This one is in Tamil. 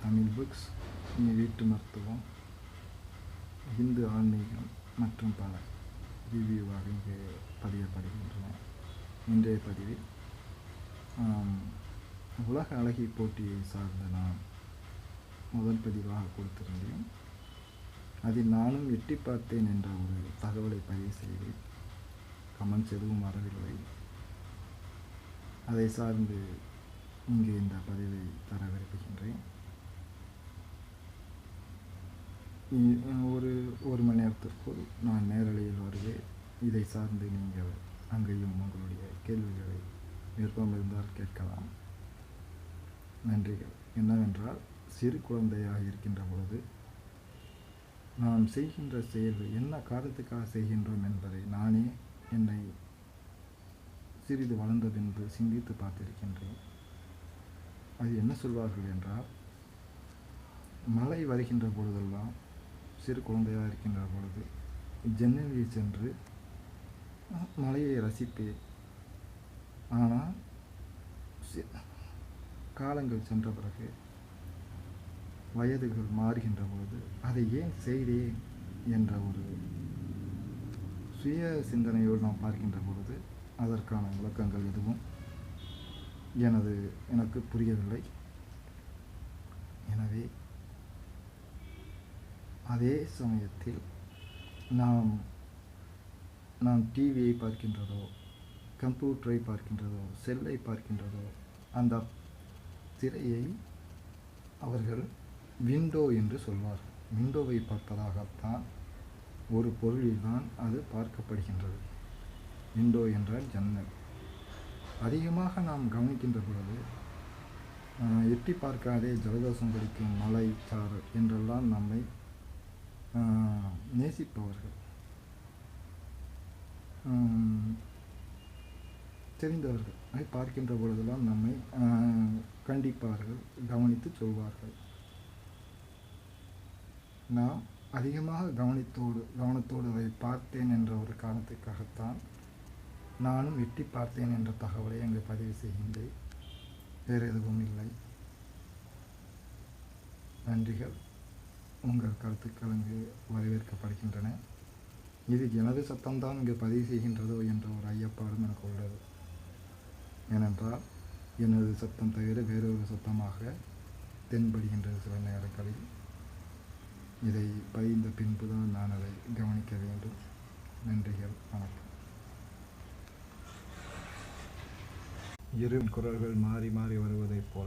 தமிழ் புக்ஸ், வீட்டு மருத்துவம், இந்து ஆன்மீகம் மற்றும் பல ரிவ்யூவாக இங்கே பதியப்படுகின்றன. இன்றைய பதிவில் உலக அழகி போட்டியை சார்ந்த நான் முதல் பதிவாக கொடுத்திருந்தேன். அதில் நானும் எட்டி பார்த்தேன் என்ற ஒரு தகவலை பதிவு செய்து கமெண்ட்ஸ் எதுவும் வரவில்லை. அதை சார்ந்து இங்கு இந்த பதிவை தர விரும்புகின்றேன். ஒரு மணி நேரத்திற்குள் நான் நேரலையில் வருவேன். இதை சார்ந்து நீங்கள் அங்கேயும் உங்களுடைய கேள்விகளை விருப்பம் இருந்தால் கேட்கலாம். நன்றிகள். என்னவென்றால், சிறு குழந்தையாக இருக்கின்ற பொழுது நாம் செய்கின்ற செயல்கள் என்ன காரணத்துக்காக செய்கின்றோம் என்பதை நானே என்னை சிறிது வளர்ந்த பின்பு சிந்தித்து பார்த்திருக்கின்றேன். அது என்ன சொல்வார்கள் என்றால், மழை வருகின்ற பொழுதெல்லாம் சிறு குழந்தையாக இருக்கின்ற பொழுது ஜன்னலில் சென்று மழையை ரசிப்பேன். ஆனால் காலங்கள் சென்ற பிறகு வயதுகள் மாறுகின்ற பொழுது அதை ஏன் செய்தேன் என்ற ஒரு சுய சிந்தனையோடு நாம் பார்க்கின்ற பொழுது அதற்கான விளக்கங்கள் எதுவும் எனக்கு புரியவில்லை. எனவே அதே சமயத்தில் நாம் டிவியை பார்க்கின்றதோ, கம்ப்யூட்டரை பார்க்கின்றதோ, செல்லை பார்க்கின்றதோ, அந்த திரையை அவர்கள் விண்டோ என்று சொல்வார்கள். விண்டோவை பார்ப்பதாகத்தான் ஒரு பொருளில்தான் அது பார்க்கப்படுகின்றது. விண்டோ என்றால் ஜன்னல். அதிகமாக நாம் கவனிக்கின்ற பொழுது எட்டி பார்க்காதே ஜலதோஷம் பிடிக்கும், மலை சாரல் என்றெல்லாம் நம்மை நேசிப்பவர்கள், தெரிந்தவர்கள் அதை பார்க்கின்ற பொழுதெல்லாம் நம்மை கண்டிப்பார்கள், கவனித்து சொல்வார்கள். நாம் அதிகமாக கவனத்தோடு அதை பார்த்தேன் என்ற ஒரு காரணத்துக்காகத்தான் நானும் எட்டி பார்த்தேன் என்ற தகவலை அங்கு பதிவு செய்கின்றேன். வேறு எதுவும் இல்லை. நன்றிகள். உங்கள் கருத்துக்கள் அங்கு வரவேற்கப்படுகின்றன. இது எனது சத்தம்தான் இங்கு பதிவு செய்கின்றதோ என்ற ஒரு ஐயப்பாடும் எனக்கு உள்ளது. ஏனென்றால் எனது சத்தம் தவிர வேறொரு சத்தமாக தென்படுகின்றது சில நேரங்களில். இதை பதிந்த பின்புதான் நான் அதை கவனிக்க வேண்டும். நன்றிகள். வணக்கம். இரு குரல்கள் மாறி மாறி வருவதைப் போல